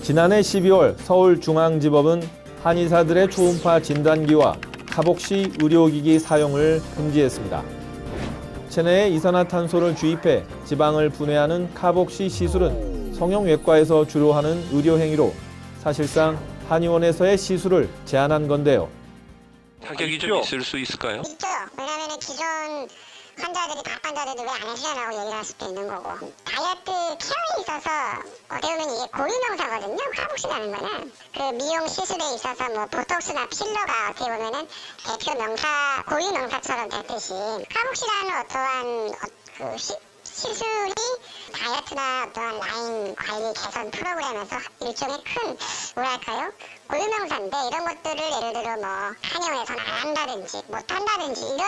지난해 12월 서울중앙지법은 한의사들의 초음파 진단기와 카복시 의료기기 사용을 금지했습니다. 체내에 이산화탄소를 주입해 지방을 분해하는 카복시 시술은 성형외과에서 주로 하는 의료행위로 사실상 한의원에서의 시술을 제한한 건데요. 타격이 좀 있을 수 있을까요? 있죠. 왜냐하면 기존 환자들이 각 환자들이 왜 안 해주냐고 얘기를 할 수도 있는 거고, 다이어트 케어에 있어서 어떻게 보면 이게 고유명사거든요. 카복시라는 거는 그 미용 시술에 있어서 뭐 보톡스나 필러가 어떻게 보면은 대표 명사, 고유명사처럼 됐듯이 카복시라는 어떠한 시술이 다이어트나 어떠한 라인 관리 개선 프로그램에서 일종의 큰 뭐랄까요? 고유명사인데, 이런 것들을 예를 들어 뭐 한의원에서는 안 한다든지 못한다든지 이런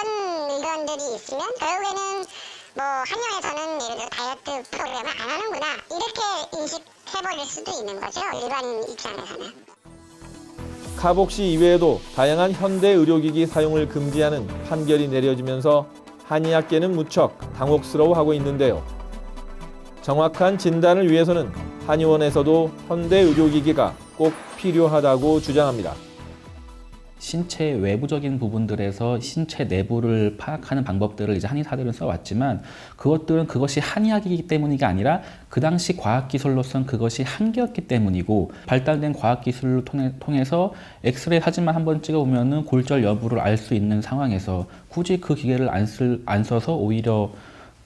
의견들이 있으면 결국에는 뭐 한의원에서는 예를 들어 다이어트 프로그램을 안 하는구나 이렇게 인식해버릴 수도 있는 거죠. 일반인 입장에서는. 카복시 이외에도 다양한 현대 의료기기 사용을 금지하는 판결이 내려지면서 한의학계는 무척 당혹스러워하고 있는데요. 정확한 진단을 위해서는 한의원에서도 현대 의료기기가 꼭 필요하다고 주장합니다. 신체 외부적인 부분들에서 신체 내부를 파악하는 방법들을 이제 한의사들은 써왔지만, 그것들은 그것이 한의학이기 때문이 아니라 그 당시 과학기술로선 그것이 한계였기 때문이고, 발달된 과학기술을 통해서 엑스레이 사진만 한번 찍어보면 골절 여부를 알 수 있는 상황에서 굳이 그 기계를 안 써서 오히려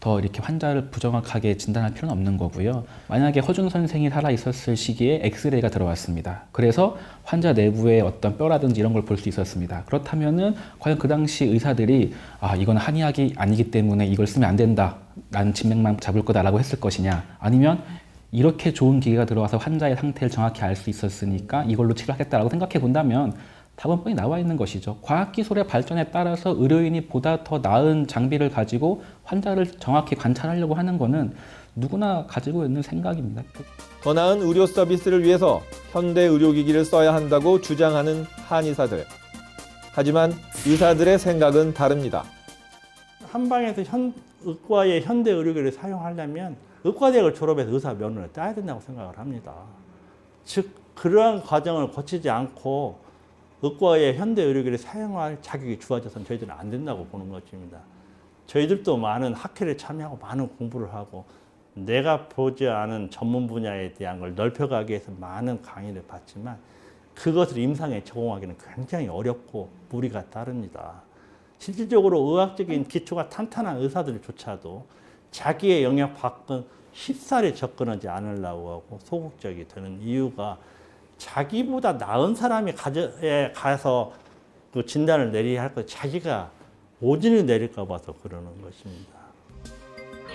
더 이렇게 환자를 부정확하게 진단할 필요는 없는 거고요. 만약에 허준 선생이 살아 있었을 시기에 엑스레이가 들어왔습니다. 그래서 환자 내부의 어떤 뼈라든지 이런 걸 볼 수 있었습니다. 그렇다면은 과연 그 당시 의사들이 이건 한의학이 아니기 때문에 이걸 쓰면 안 된다, 나는 진맥만 잡을 거다라고 했을 것이냐, 아니면 이렇게 좋은 기계가 들어와서 환자의 상태를 정확히 알 수 있었으니까 이걸로 치료하겠다라고 생각해 본다면 답은 뻔히 나와 있는 것이죠. 과학기술의 발전에 따라서 의료인이 보다 더 나은 장비를 가지고 환자를 정확히 관찰하려고 하는 것은 누구나 가지고 있는 생각입니다. 더 나은 의료 서비스를 위해서 현대 의료기기를 써야 한다고 주장하는 한의사들. 하지만 의사들의 생각은 다릅니다. 한방에서 의과의 현대 의료기를 사용하려면 의과대학을 졸업해서 의사 면허를 따야 된다고 생각을 합니다. 즉 그러한 과정을 거치지 않고 의과의 현대 의료기를 사용할 자격이 주어져서는 저희들은 안 된다고 보는 것입니다. 저희들도 많은 학회를 참여하고 많은 공부를 하고 내가 보지 않은 전문 분야에 대한 걸 넓혀가기 위해서 많은 강의를 받지만 그것을 임상에 적용하기는 굉장히 어렵고 무리가 따릅니다. 실질적으로 의학적인 기초가 탄탄한 의사들조차도 자기의 영역 밖은 쉽사리 접근하지 않으려고 하고 소극적이 되는 이유가 자기보다 나은 사람이 가서 그 진단을 내려야 할 것, 자기가 오진을 내릴까 봐서 그러는 것입니다.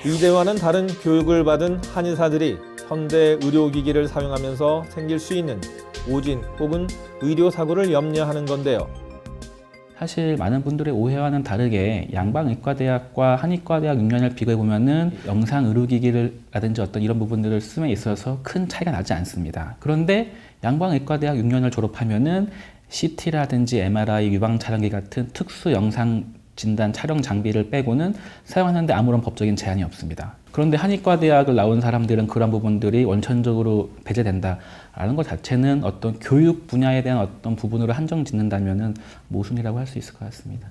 이대와는 다른 교육을 받은 한의사들이 현대 의료기기를 사용하면서 생길 수 있는 오진 혹은 의료사고를 염려하는 건데요. 사실 많은 분들의 오해와는 다르게 양방의과대학과 한의과대학 6년을 비교해보면은 영상의료기기라든지 어떤 이런 부분들을 씀에 있어서 큰 차이가 나지 않습니다. 그런데 양방의과대학 6년을 졸업하면은 CT라든지 MRI, 유방촬영기 같은 특수 영상 진단 촬영 장비를 빼고는 사용하는데 아무런 법적인 제한이 없습니다. 그런데 한의과대학을 나온 사람들은 그런 부분들이 원천적으로 배제된다라는 것 자체는 어떤 교육 분야에 대한 어떤 부분으로 한정 짓는다면은 모순이라고 할 수 있을 것 같습니다.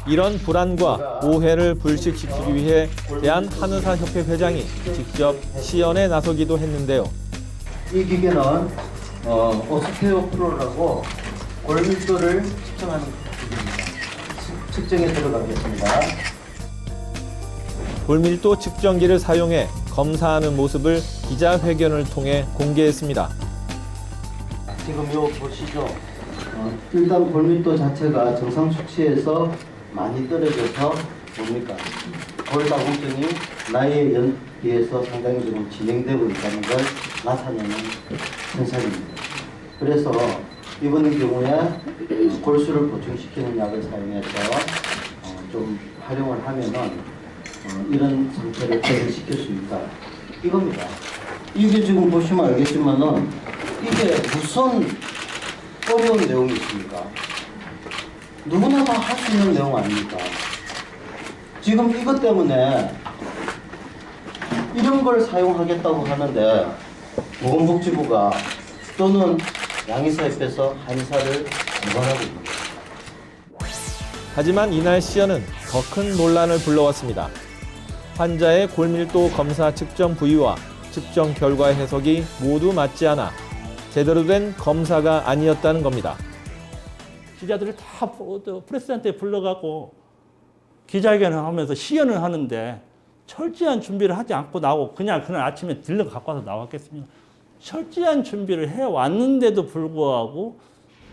이런 불안과 오해를 불식시키기 위해 대한한의사협회 회장이 직접 시연에 나서기도 했는데요. 이 기계는 오스테오 프로라고 골밀도를 측정하는 기계입니다. 측정에 들어가겠습니다. 골밀도 측정기를 사용해 검사하는 모습을 기자회견을 통해 공개했습니다. 지금 이거 보시죠. 일단 골밀도 자체가 정상 수치에서 많이 떨어져서 뭡니까? 골다공증이 나이에 비해서 상당히 좀 진행되고 있다는 걸 나타내는 현상입니다. 그래서 이번 경우에 골수를 보충시키는 약을 사용해서 좀 활용을 하면은 이런 상태를 개선시킬 수 있다. 이겁니다. 이게 지금 보시면 알겠지만은 이게 무슨 어려운 내용이 있습니까? 누구나 다 할 수 있는 내용 아닙니까? 지금 이것 때문에 이런 걸 사용하겠다고 하는데 보건복지부가 또는 양의사협회에서 한의사를 공관하고 있습니다. 하지만 이날 시연은 더 큰 논란을 불러왔습니다. 환자의 골밀도 검사 측정 부위와 측정 결과 해석이 모두 맞지 않아 제대로 된 검사가 아니었다는 겁니다. 기자들이 다 프레스한테 불러가고 기자회견을 하면서 시연을 하는데 철저한 준비를 하지 않고 나오고 그날 아침에 들러 갖고 와서 나왔겠습니까? 철저한 준비를 해왔는데도 불구하고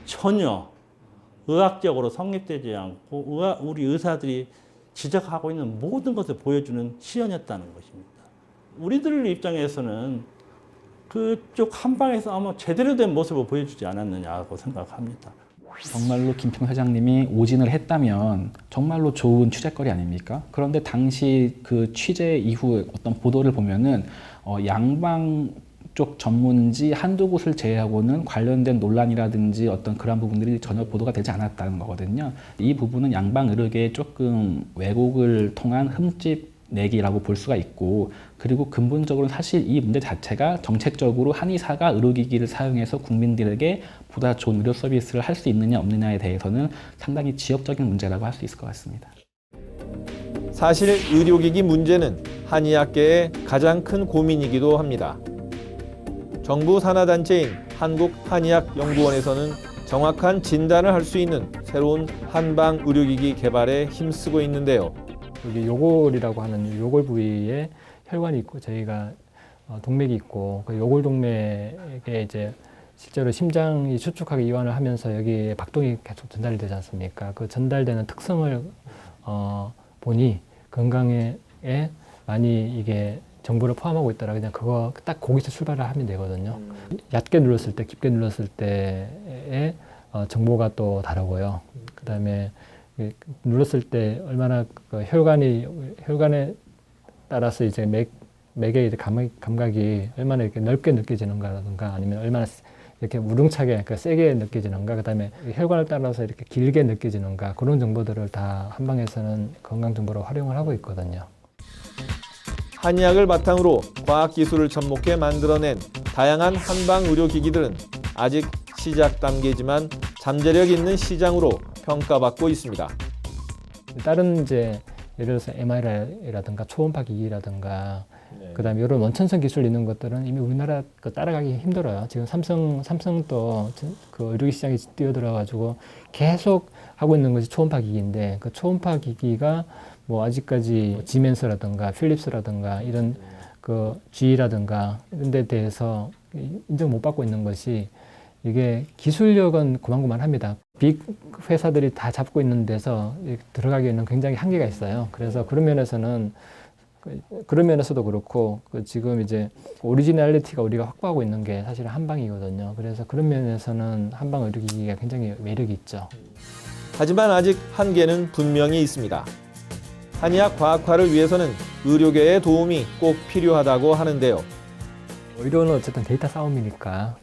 전혀 의학적으로 성립되지 않고 우리 의사들이 지적하고 있는 모든 것을 보여주는 시연이었다는 것입니다. 우리들 입장에서는 그쪽 한방에서 아마 제대로 된 모습을 보여주지 않았느냐고 생각합니다. 정말로 김평 회장님이 오진을 했다면 정말로 좋은 취재거리 아닙니까? 그런데 당시 그 취재 이후 어떤 보도를 보면은 양방 쪽 전문지 한두 곳을 제외하고는 관련된 논란이라든지 어떤 그런 부분들이 전혀 보도가 되지 않았다는 거거든요. 이 부분은 양방 의료계에 조금 왜곡을 통한 흠집 내기라고 볼 수가 있고, 그리고 근본적으로 사실 이 문제 자체가 정책적으로 한의사가 의료기기를 사용해서 국민들에게 보다 좋은 의료 서비스를 할 수 있느냐 없느냐에 대해서는 상당히 지역적인 문제라고 할 수 있을 것 같습니다. 사실 의료기기 문제는 한의학계의 가장 큰 고민이기도 합니다. 정부 산하단체인 한국한의학연구원에서는 정확한 진단을 할 수 있는 새로운 한방 의료기기 개발에 힘쓰고 있는데요. 여기 요골이라고 하는 요골 부위에 혈관이 있고 저희가 동맥이 있고 그 요골 동맥에 이제 실제로 심장이 수축하게 이완을 하면서 여기에 박동이 계속 전달이 되지 않습니까? 그 전달되는 특성을 보니 건강에 많이 이게 정보를 포함하고 있더라. 그냥 그거 딱 거기서 출발을 하면 되거든요. 얕게 눌렀을 때, 깊게 눌렀을 때의 정보가 또 다르고요. 그다음에 눌렀을 때 얼마나 그 혈관에 따라서 이제 맥의 이제 감각이 얼마나 이렇게 넓게 느껴지는가라든가 아니면 얼마나 이렇게 우렁차게 그러니까 세게 느껴지는가, 그다음에 혈관을 따라서 이렇게 길게 느껴지는가, 그런 정보들을 다 한방에서는 건강 정보로 활용을 하고 있거든요. 한의학을 바탕으로 과학기술을 접목해 만들어낸 다양한 한방 의료기기들은 아직 시작 단계지만 잠재력 있는 시장으로 평가받고 있습니다. 다른 이제 예를 들어서 MRI라든가 초음파 기기라든가 그다음에 이런 원천성 기술 있는 것들은 이미 우리나라 따라가기 힘들어요. 지금 삼성도 그 의료기 시장에 뛰어들어가지고 계속 하고 있는 것이 초음파 기기인데, 그 초음파 기기가 뭐 아직까지 지멘스라든가 필립스라든가 이런 그 G라든가 이런 데 대해서 인정 못 받고 있는 것이, 이게 기술력은 고만고만합니다. 빅 회사들이 다 잡고 있는 데서 들어가기에는 굉장히 한계가 있어요. 그래서 그런 면에서도 그렇고 지금 이제 오리지널리티가 우리가 확보하고 있는 게 사실 한방이거든요. 그래서 그런 면에서는 한방 의료기기가 굉장히 매력이 있죠. 하지만 아직 한계는 분명히 있습니다. 한의학 과학화를 위해서는 의료계의 도움이 꼭 필요하다고 하는데요. 의료는 어쨌든 데이터 싸움이니까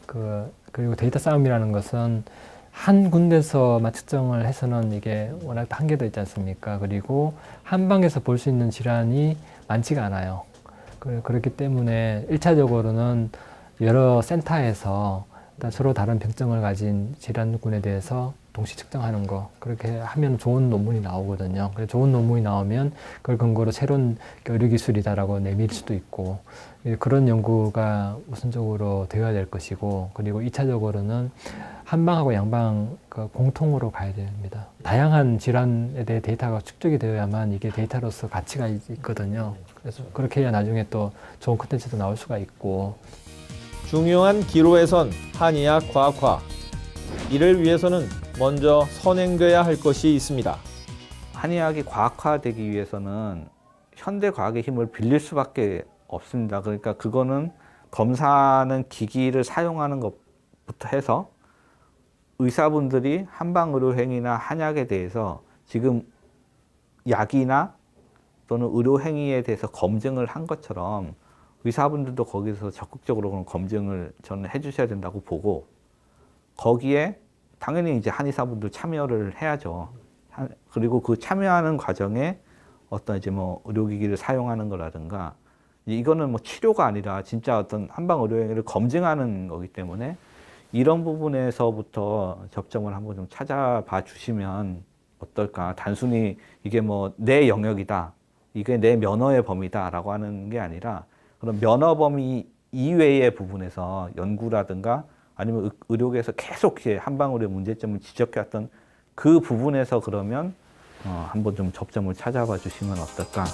그리고 데이터 싸움이라는 것은 한 군데서만 측정을 해서는 이게 워낙 한계도 있지 않습니까? 그리고 한방에서 볼 수 있는 질환이 많지가 않아요. 그렇기 때문에 1차적으로는 여러 센터에서 서로 다른 병증을 가진 질환군에 대해서 동시 측정하는 거, 그렇게 하면 좋은 논문이 나오거든요. 그래서 좋은 논문이 나오면 그걸 근거로 새로운 의료기술이다라고 내밀 수도 있고, 그런 연구가 우선적으로 되어야 될 것이고, 그리고 2차적으로는 한방하고 양방 공통으로 가야 됩니다. 다양한 질환에 대해 데이터가 축적이 되어야만 이게 데이터로서 가치가 있거든요. 그래서 그렇게 해야 나중에 또 좋은 콘텐츠도 나올 수가 있고. 중요한 기로에선 한의학 과학화. 이를 위해서는 먼저 선행돼야 할 것이 있습니다. 한의학이 과학화되기 위해서는 현대 과학의 힘을 빌릴 수밖에 없습니다. 그러니까 그거는 검사하는 기기를 사용하는 것부터 해서 의사분들이 한방의료행위나 한약에 대해서 지금 약이나 또는 의료행위에 대해서 검증을 한 것처럼 의사분들도 거기서 적극적으로 그런 검증을 저는 해주셔야 된다고 보고, 거기에 당연히 이제 한의사분들 참여를 해야죠. 그리고 그 참여하는 과정에 어떤 이제 뭐 의료기기를 사용하는 거라든가 이거는 뭐 치료가 아니라 진짜 어떤 한방 의료행위를 검증하는 거기 때문에 이런 부분에서부터 접점을 한번 좀 찾아봐 주시면 어떨까. 단순히 이게 뭐 내 영역이다, 이게 내 면허의 범위다라고 하는 게 아니라 그런 면허 범위 이외의 부분에서 연구라든가 아니면 의료계에서 계속 한방 의료 문제점을 지적해왔던 그 부분에서 그러면 한번 좀 접점을 찾아봐 주시면 어떨까.